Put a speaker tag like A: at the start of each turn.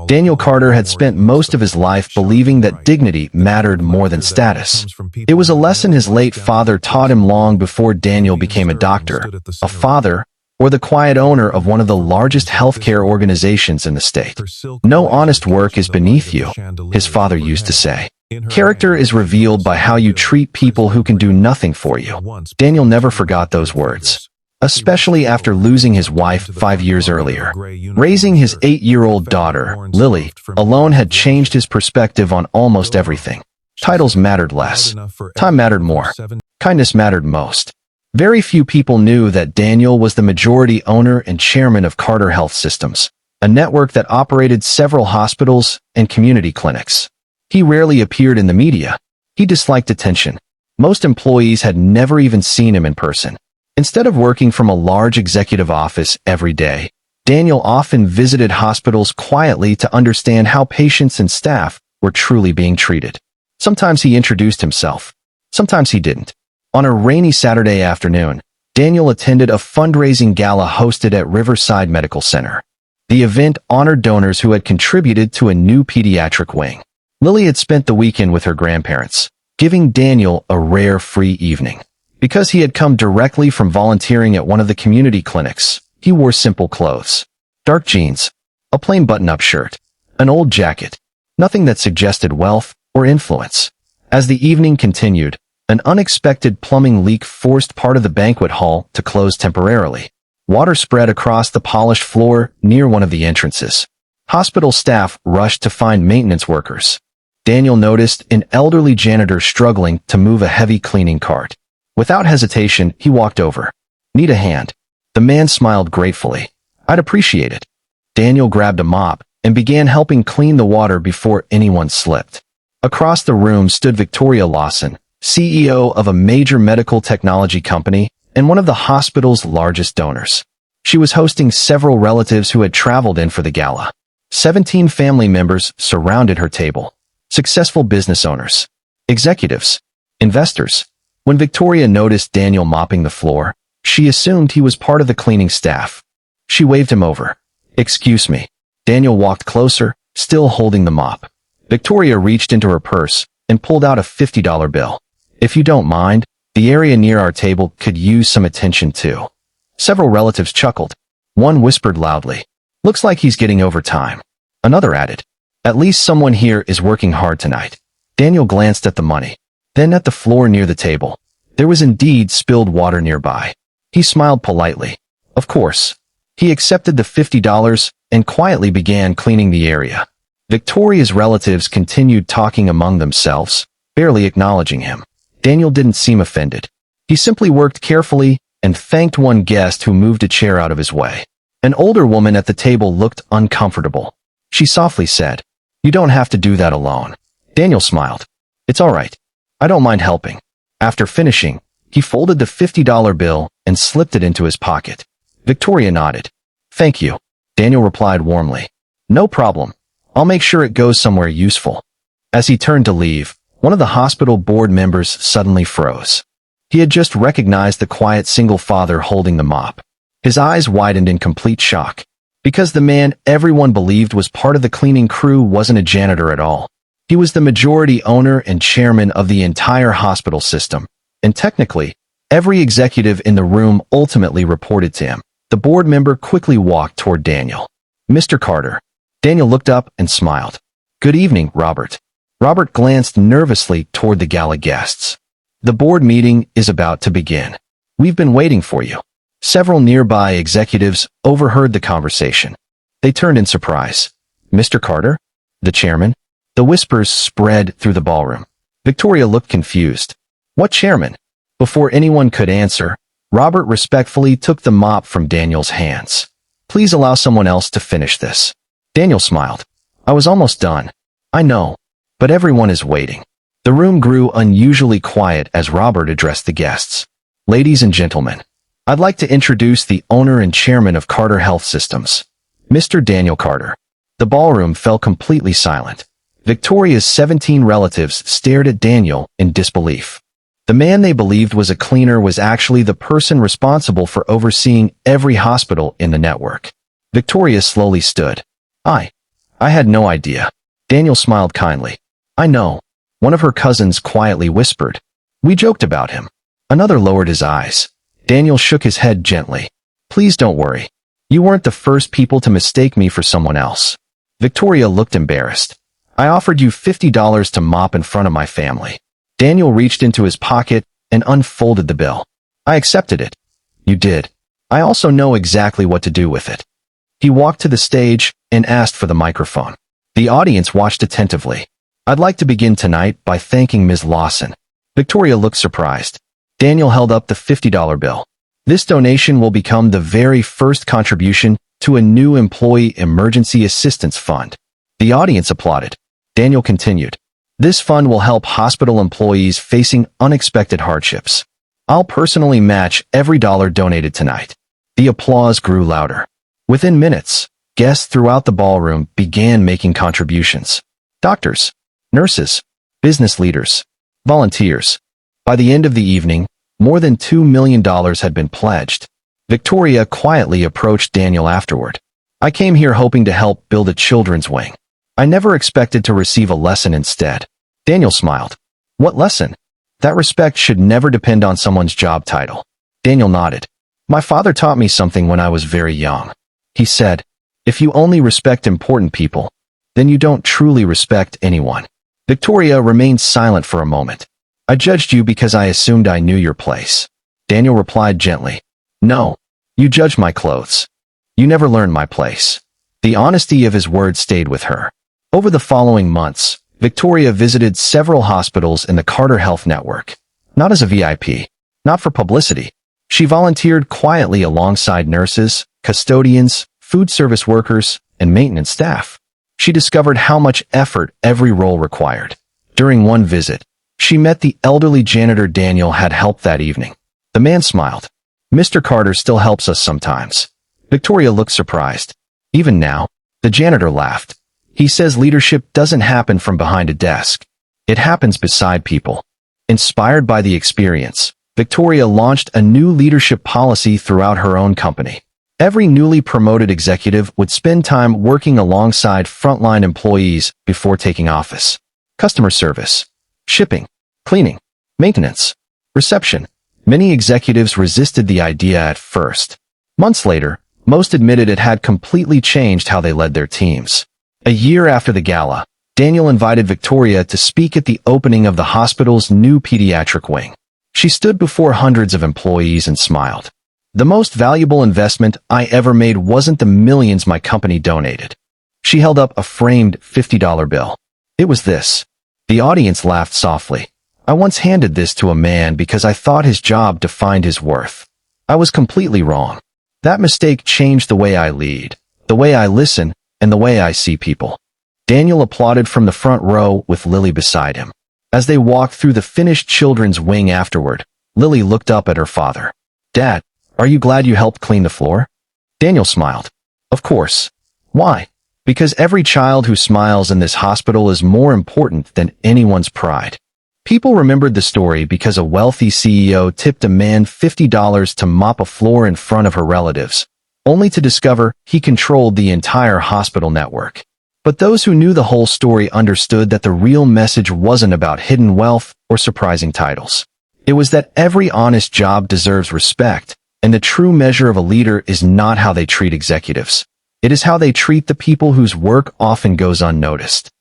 A: Daniel Carter had spent most of his life believing that dignity mattered more than status. It was a lesson his late father taught him long before Daniel became a doctor, a father, or the quiet owner of one of the largest healthcare organizations in the state. No honest work is beneath you, his father used to say. Character is revealed by how you treat people who can do nothing for you. Daniel never forgot those words, especially after losing his wife 5 years earlier. Raising his 8-year-old daughter, Lily, alone had changed his perspective on almost everything. Titles mattered less. Time mattered more. Kindness mattered most. Very few people knew that Daniel was the majority owner and chairman of Carter Health Systems, a network that operated several hospitals and community clinics. He rarely appeared in the media. He disliked attention. Most employees had never even seen him in person. Instead of working from a large executive office every day, Daniel often visited hospitals quietly to understand how patients and staff were truly being treated. Sometimes he introduced himself. Sometimes he didn't. On a rainy Saturday afternoon, Daniel attended a fundraising gala hosted at Riverside Medical Center. The event honored donors who had contributed to a new pediatric wing. Lily had spent the weekend with her grandparents, giving Daniel a rare free evening. Because he had come directly from volunteering at one of the community clinics, he wore simple clothes. Dark jeans, a plain button-up shirt, an old jacket, nothing that suggested wealth or influence. As the evening continued, an unexpected plumbing leak forced part of the banquet hall to close temporarily. Water spread across the polished floor near one of the entrances. Hospital staff rushed to find maintenance workers. Daniel noticed an elderly janitor struggling to move a heavy cleaning cart. Without hesitation, he walked over. "Need a hand?" The man smiled gratefully. "I'd appreciate it." Daniel grabbed a mop and began helping clean the water before anyone slipped. Across the room stood Victoria Lawson, CEO of a major medical technology company and one of the hospital's largest donors. She was hosting several relatives who had traveled in for the gala. 17 family members surrounded her table. Successful business owners, executives, investors. When Victoria noticed Daniel mopping the floor, she assumed he was part of the cleaning staff. She waved him over. "Excuse me." Daniel walked closer, still holding the mop. Victoria reached into her purse and pulled out a $50 bill. "If you don't mind, the area near our table could use some attention too." Several relatives chuckled. One whispered loudly, "Looks like he's getting overtime." Another added, "At least someone here is working hard tonight." Daniel glanced at the money, then at the floor near the table. There was indeed spilled water nearby. He smiled politely. Of course. He accepted the $50 and quietly began cleaning the area. Victoria's relatives continued talking among themselves, barely acknowledging him. Daniel didn't seem offended. He simply worked carefully and thanked one guest who moved a chair out of his way. An older woman at the table looked uncomfortable. She softly said, "You don't have to do that alone." Daniel smiled. "It's all right. I don't mind helping." After finishing, he folded the $50 bill and slipped it into his pocket. Victoria nodded. "Thank you," Daniel replied warmly. "No problem. I'll make sure it goes somewhere useful." As he turned to leave, one of the hospital board members suddenly froze. He had just recognized the quiet single father holding the mop. His eyes widened in complete shock. Because the man everyone believed was part of the cleaning crew wasn't a janitor at all. He was the majority owner and chairman of the entire hospital system, and technically, every executive in the room ultimately reported to him. The board member quickly walked toward Daniel. "Mr. Carter." Daniel looked up and smiled. "Good evening, Robert." Robert glanced nervously toward the gala guests. "The board meeting is about to begin. We've been waiting for you." Several nearby executives overheard the conversation. They turned in surprise. "Mr. Carter? The chairman?" The whispers spread through the ballroom. Victoria looked confused. "What chairman?" Before anyone could answer, Robert respectfully took the mop from Daniel's hands. "Please allow someone else to finish this." Daniel smiled. "I was almost done." "I know, but everyone is waiting." The room grew unusually quiet as Robert addressed the guests. "Ladies and gentlemen, I'd like to introduce the owner and chairman of Carter Health Systems, Mr. Daniel Carter." The ballroom fell completely silent. Victoria's 17 relatives stared at Daniel in disbelief. The man they believed was a cleaner was actually the person responsible for overseeing every hospital in the network. Victoria slowly stood. I I had no idea. Daniel smiled kindly. I know. One of her cousins quietly whispered. We joked about him. Another lowered his eyes. Daniel shook his head gently. Please don't worry. You weren't the first people to mistake me for someone else. Victoria looked embarrassed. I offered you $50 to mop in front of my family. Daniel reached into his pocket and unfolded the bill. I accepted it. You did. I also know exactly what to do with it. He walked to the stage and asked for the microphone. The audience watched attentively. I'd like to begin tonight by thanking Ms. Lawson. Victoria looked surprised. Daniel held up the $50 bill. This donation will become the very first contribution to a new employee emergency assistance fund. The audience applauded. Daniel continued. This fund will help hospital employees facing unexpected hardships. I'll personally match every dollar donated tonight. The applause grew louder. Within minutes, guests throughout the ballroom began making contributions. Doctors, nurses, business leaders, volunteers. By the end of the evening, more than $2 million had been pledged. Victoria quietly approached Daniel afterward. I came here hoping to help build a children's wing. I never expected to receive a lesson instead. Daniel smiled. What lesson? That respect should never depend on someone's job title. Daniel nodded. My father taught me something when I was very young. He said, if you only respect important people, then you don't truly respect anyone. Victoria remained silent for a moment. I judged you because I assumed I knew your place. Daniel replied gently. No, you judged my clothes. You never learned my place. The honesty of his words stayed with her. Over the following months, Victoria visited several hospitals in the Carter Health Network. Not as a VIP, not for publicity. She volunteered quietly alongside nurses, custodians, food service workers, and maintenance staff. She discovered how much effort every role required. During one visit, she met the elderly janitor Daniel had helped that evening. The man smiled. Mr. Carter still helps us sometimes. Victoria looked surprised. Even now, the janitor laughed. He says leadership doesn't happen from behind a desk. It happens beside people. Inspired by the experience, Victoria launched a new leadership policy throughout her own company. Every newly promoted executive would spend time working alongside frontline employees before taking office. Customer service, shipping, cleaning, maintenance, reception. Many executives resisted the idea at first. Months later, most admitted it had completely changed how they led their teams. A year after the gala, Daniel invited Victoria to speak at the opening of the hospital's new pediatric wing. She stood before hundreds of employees and smiled. The most valuable investment I ever made wasn't the millions my company donated. She held up a framed $50 bill. It was this. The audience laughed softly. I once handed this to a man because I thought his job defined his worth. I was completely wrong. That mistake changed the way I lead, the way I listen, and the way I see people. Daniel applauded from the front row with Lily beside him. As they walked through the finished children's wing afterward, Lily looked up at her father. Dad, are you glad you helped clean the floor? Daniel smiled. Of course. Why? Because every child who smiles in this hospital is more important than anyone's pride. People remembered the story because a wealthy CEO tipped a man $50 to mop a floor in front of her relatives, only to discover he controlled the entire hospital network. But those who knew the whole story understood that the real message wasn't about hidden wealth or surprising titles. It was that every honest job deserves respect, and the true measure of a leader is not how they treat executives. It is how they treat the people whose work often goes unnoticed.